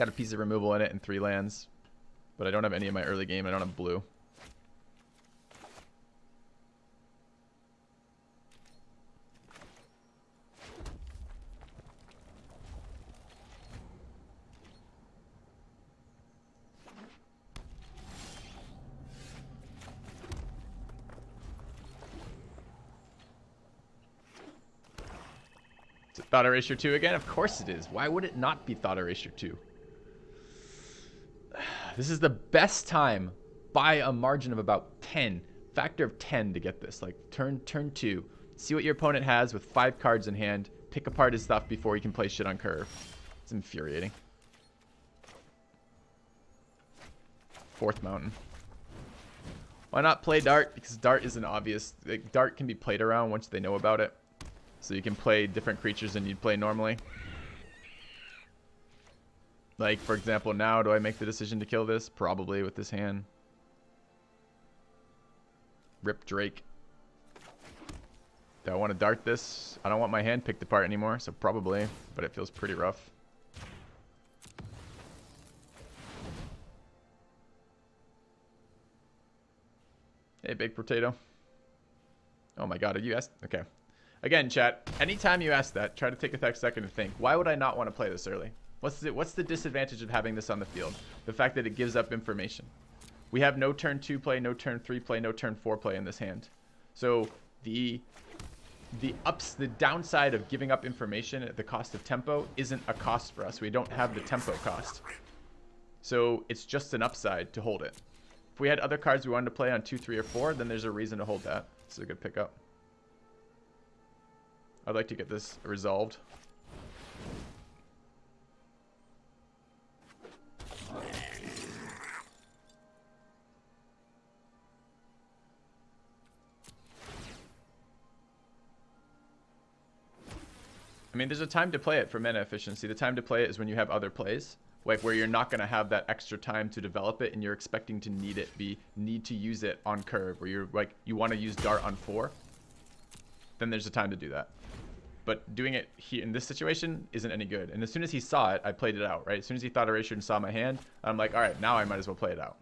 Got a piece of removal in it and 3 lands. But I don't have any in my early game. I don't have blue. Is it Thought Erasure 2 again? Of course it is. Why would it not be Thought Erasure 2? This is the best time by a margin of about 10, factor of 10 to get this. Like turn 2. See what your opponent has with 5 cards in hand. Pick apart his stuff before he can play shit on curve. It's infuriating. 4th mountain. Why not play Dart? Because Dart isn't obvious. Like, Dart can be played around once they know about it. So you can play different creatures than you'd play normally. Like, for example, now, do I make the decision to kill this? Probably with this hand. Rip Drake. Do I want to dart this? I don't want my hand picked apart anymore, so probably. But it feels pretty rough. Hey, Big Potato. Oh my god, are you asked? Okay. Again, chat, anytime you ask that, try to take a second to think. Why would I not want to play this early? What's the disadvantage of having this on the field? The fact that it gives up information. We have no turn 2 play, no turn 3 play, no turn 4 play in this hand. So the downside of giving up information at the cost of tempo isn't a cost for us. We don't have the tempo cost. So it's just an upside to hold it. If we had other cards we wanted to play on 2, 3, or 4, then there's a reason to hold that. It's a good pickup. I'd like to get this resolved. I mean, there's a time to play it for mana efficiency. The time to play it is when you have other plays, like where you're not going to have that extra time to develop it and you're expecting to need to use it on curve, where you're like, you want to use Dart on 4. Then there's a time to do that. But doing it here in this situation isn't any good. And as soon as he saw it, I played it out, right? As soon as he thought Erasure and saw my hand, I'm like, all right, now I might as well play it out.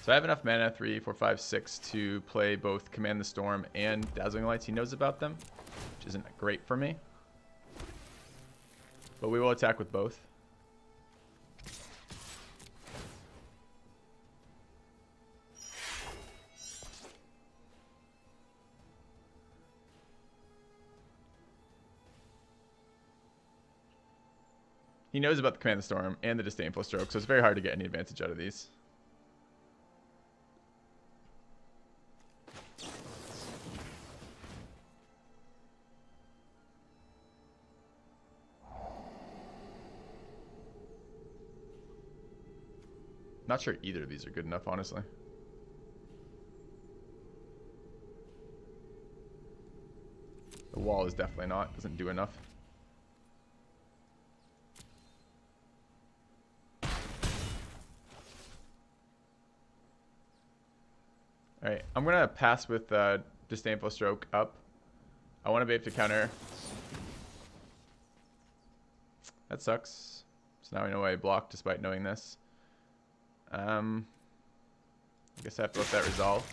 So I have enough mana, 3, 4, 5, 6, to play both Command the Storm and Dazzling Lights. He knows about them, which isn't great for me. But we will attack with both. He knows about the Command the Storm and the Disdainful Stroke, so it's very hard to get any advantage out of these. Not sure either of these are good enough, honestly. The wall is definitely not. Doesn't do enough. Alright, I'm going to pass with Disdainful Stroke up. I want to be able to counter. That sucks. So now I know I block despite knowing this. I guess I have to let that resolve.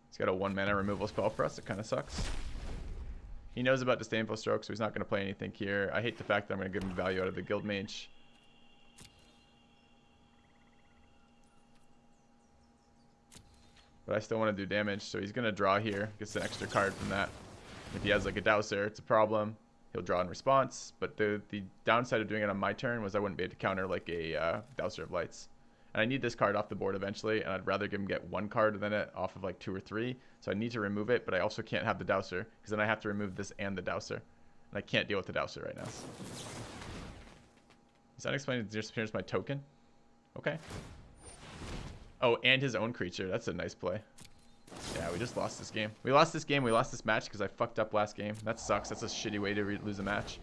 He's got a 1 mana removal spell for us. It kind of sucks. He knows about Disdainful Stroke, so he's not going to play anything here. I hate the fact that I'm going to give him value out of the Guild Mage. But I still want to do damage, so he's going to draw here. Gets an extra card from that. If he has like a Dowser, it's a problem. He'll draw in response. But the downside of doing it on my turn was I wouldn't be able to counter like a Dowser of Lights. And I need this card off the board eventually, and I'd rather give him get 1 card than it off of like 2 or 3. So I need to remove it, but I also can't have the Dowser, because then I have to remove this and the Dowser. And I can't deal with the Dowser right now. Is Unexplained Disappearance my token? Okay. Oh, and his own creature. That's a nice play. Yeah, we just lost this game. We lost this game. We lost this match because I fucked up last game. That sucks. That's a shitty way to lose a match.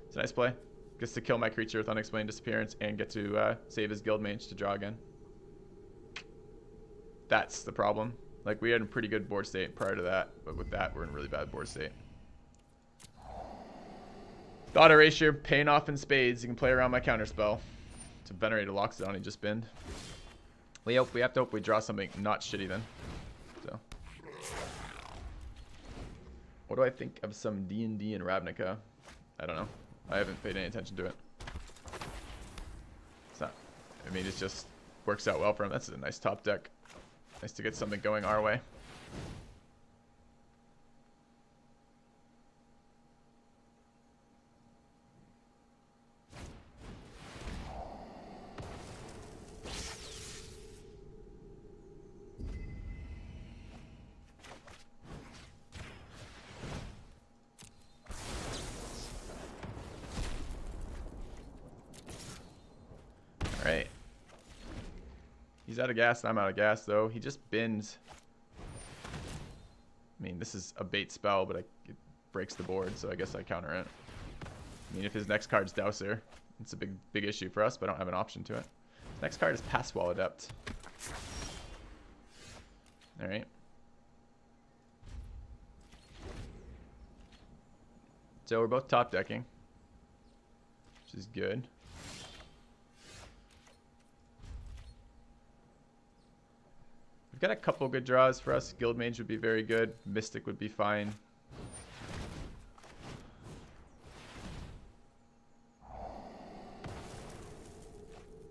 It's a nice play. Gets to kill my creature with Unexplained Disappearance and get to save his Guild Mage to draw again. That's the problem. Like, we had a pretty good board state prior to that, but with that, we're in a really bad board state. The auto erasure paying off in spades. You can play around my counterspell. It's a Venerator Loxodon he just binned. We have to hope we draw something not shitty then. So, what do I think of some D&D and Ravnica? I don't know. I haven't paid any attention to it. It's not. I mean, it just works out well for him. That's a nice top deck. Nice to get something going our way. Alright. He's out of gas and I'm out of gas though. He just bins. I mean, this is a bait spell, but it breaks the board, so I guess I counter it. I mean, if his next card's Dowser, it's a big issue for us, but I don't have an option to it. His next card is Passwall Adept. Alright. So we're both top decking, which is good. We've got a couple good draws for us. Guild Mage would be very good. Mystic would be fine.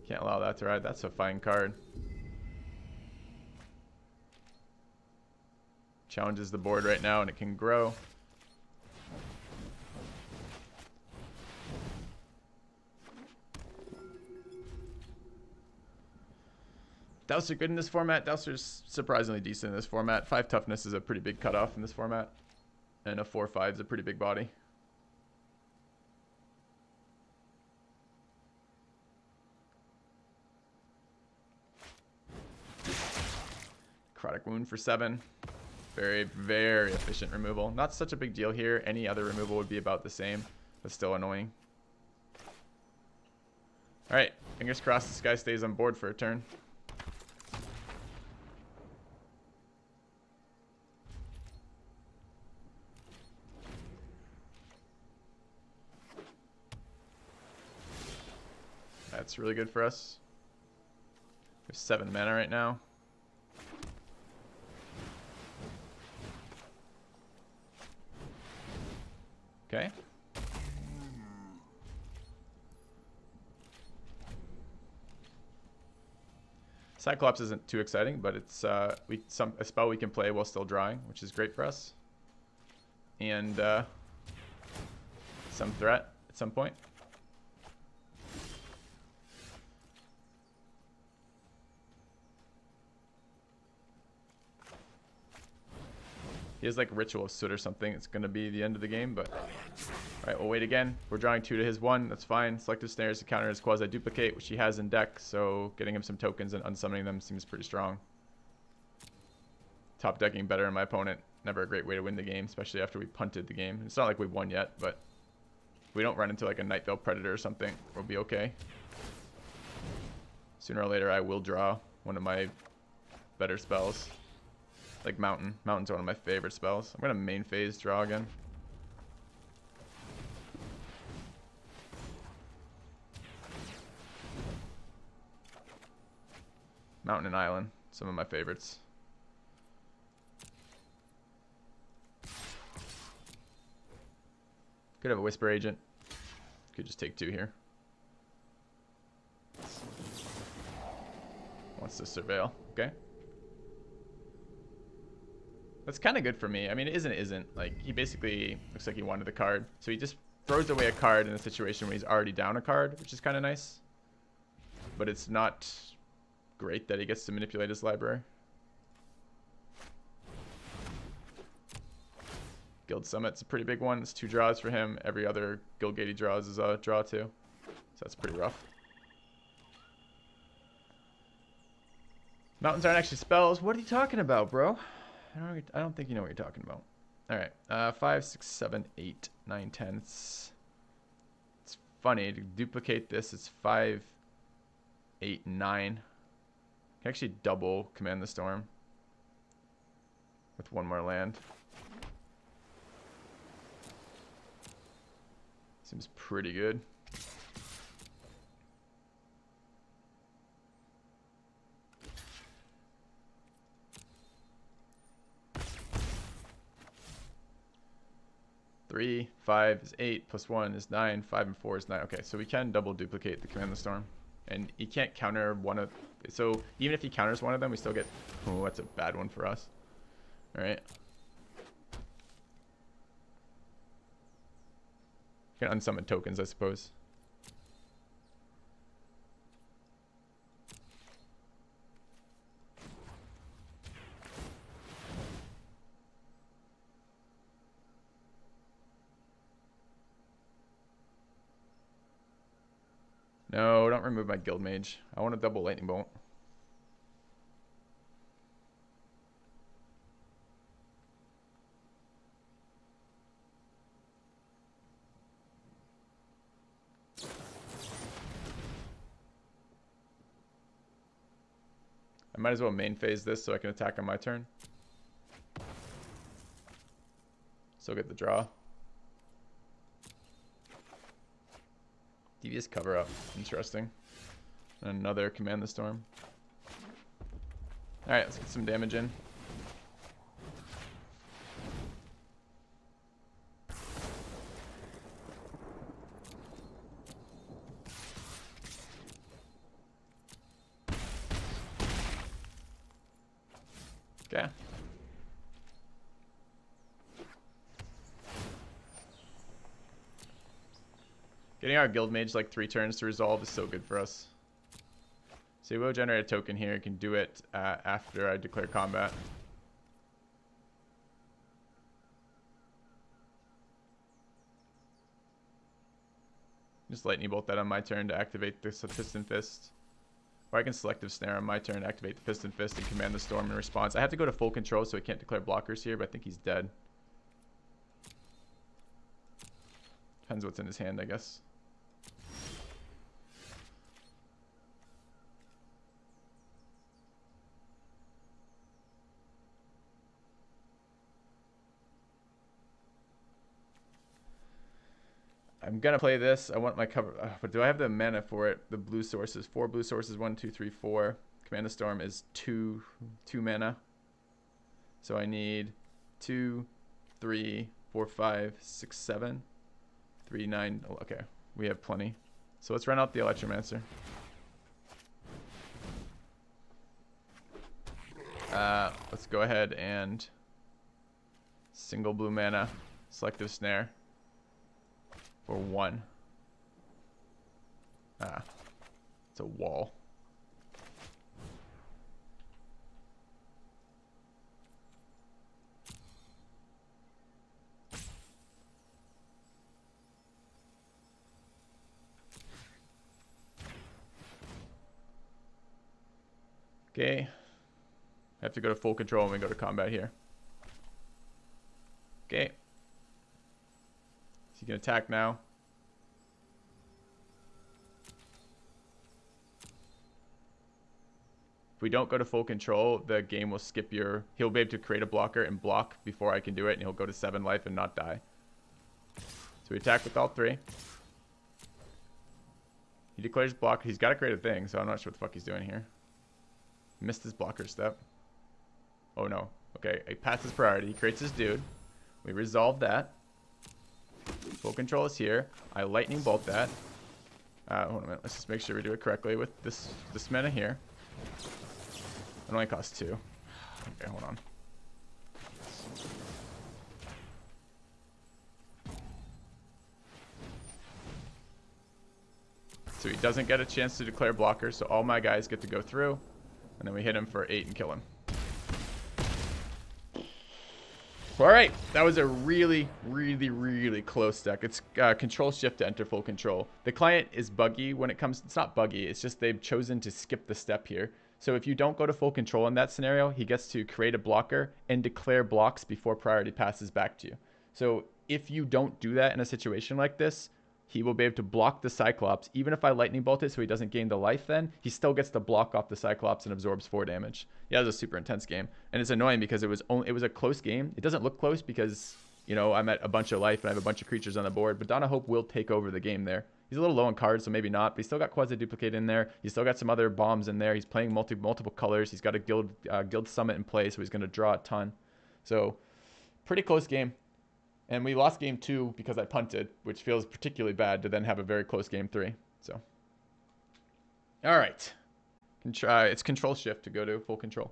Can't allow that to ride. That's a fine card. Challenges the board right now and it can grow. Dowser good in this format. Dowser's surprisingly decent in this format. 5 toughness is a pretty big cutoff in this format. And a 4/5 is a pretty big body. Necrotic Wound for 7. Very, very efficient removal. Not such a big deal here. Any other removal would be about the same, but still annoying. Alright, fingers crossed this guy stays on board for a turn. That's really good for us. We have 7 mana right now. Okay. Cyclops isn't too exciting, but it's a spell we can play while still drawing, which is great for us. And some threat at some point. He has like Ritual of Soot or something. It's going to be the end of the game, but... Alright, we'll wait again. We're drawing 2 to his 1. That's fine. Selective Snares to counter his Quasi-Duplicate, which he has in deck, so getting him some tokens and unsummoning them seems pretty strong. Top decking better than my opponent. Never a great way to win the game, especially after we punted the game. It's not like we won yet, but... if we don't run into like a Night Veil Predator or something, we'll be okay. Sooner or later, I will draw one of my better spells. Like Mountain. Mountain's one of my favorite spells. I'm going to main phase draw again. Mountain and Island. Some of my favorites. Could have a Whisper Agent. Could just take 2 here. Wants to Surveil. Okay. That's kind of good for me. I mean, it isn't. Like, he basically looks like he wanted the card. So he just throws away a card in a situation where he's already down a card, which is kind of nice. But it's not great that he gets to manipulate his library. Guild Summit's a pretty big one. It's 2 draws for him. Every other Guild Gate he draws is a draw too. So that's pretty rough. Mountains aren't actually spells. What are you talking about, bro? I don't think you know what you're talking about. Alright, 5, 6, 7, 8, 9, 10. It's funny to duplicate this. It's 5, 8, 9. Can actually double Command the Storm with one more land. Seems pretty good. Three, 5 is 8, plus 1 is 9, 5 and 4 is 9. Okay, so we can double duplicate the Command the Storm. And he can't counter one of... So even if he counters one of them, we still get... Oh, that's a bad one for us. Alright. Can unsummon tokens, I suppose. No, don't remove my Guild Mage. I want a double Lightning Bolt. I might as well main phase this so I can attack on my turn. Still get the draw. Devious cover up. Interesting. And another Command the Storm. Alright, let's get some damage in. Okay. Getting our Guild Mage like 3 turns to resolve is so good for us. So we will generate a token here. You can do it after I declare combat. Just Lightning Bolt that on my turn to activate this Piston Fist. Or I can Selective Snare on my turn to activate the Piston Fist and Command the Storm in response. I have to go to full control so he can't declare blockers here, but I think he's dead. Depends what's in his hand, I guess. I'm gonna play this. I want my cover, but do I have the mana for it? The blue sources, 4 blue sources, 1, 2, 3, 4. Command the Storm is 2 mana. So I need 2, 3, 4, 5, 6, 7, 3, 9. Oh, okay, we have plenty. So let's run out the Electromancer. Let's go ahead and single blue mana, Selective Snare. For 1. It's a wall. Okay. I have to go to full control when we go to combat here. Okay. So you can attack now. If we don't go to full control, the game will skip your... He'll be able to create a blocker and block before I can do it, and he'll go to 7 life and not die. So we attack with all 3. He declares block. He's got to create a thing, so I'm not sure what the fuck he's doing here. Missed his blocker step. Oh no. Okay, he passes priority. He creates his dude. We resolve that. Full control is here. I lightning bolt that. Hold on a minute. Let's just make sure we do it correctly with this mana here. It only costs 2. Okay, hold on. So he doesn't get a chance to declare blocker, so all my guys get to go through. And then we hit him for 8 and kill him. Alright, that was a really, really, really close deck. It's control shift to enter full control. The client is buggy when it comes... It's not buggy, it's just they've chosen to skip the step here. So if you don't go to full control in that scenario, he gets to create a blocker and declare blocks before priority passes back to you. So if you don't do that in a situation like this, he will be able to block the Cyclops. Even if I Lightning Bolt it so he doesn't gain the life then, he still gets to block off the Cyclops and absorbs 4 damage. Yeah, it was a super intense game. And it's annoying because it was a close game. It doesn't look close because, you know, I'm at a bunch of life and I have a bunch of creatures on the board. But Donna Hope will take over the game there. He's a little low on cards, so maybe not. But he's still got Quasi-Duplicate in there. He's still got some other bombs in there. He's playing multiple colors. He's got a Guild Summit in play, so he's going to draw a ton. So, pretty close game. And we lost game 2 because I punted, which feels particularly bad to then have a very close game 3. So, all right. It's control shift to go to full control.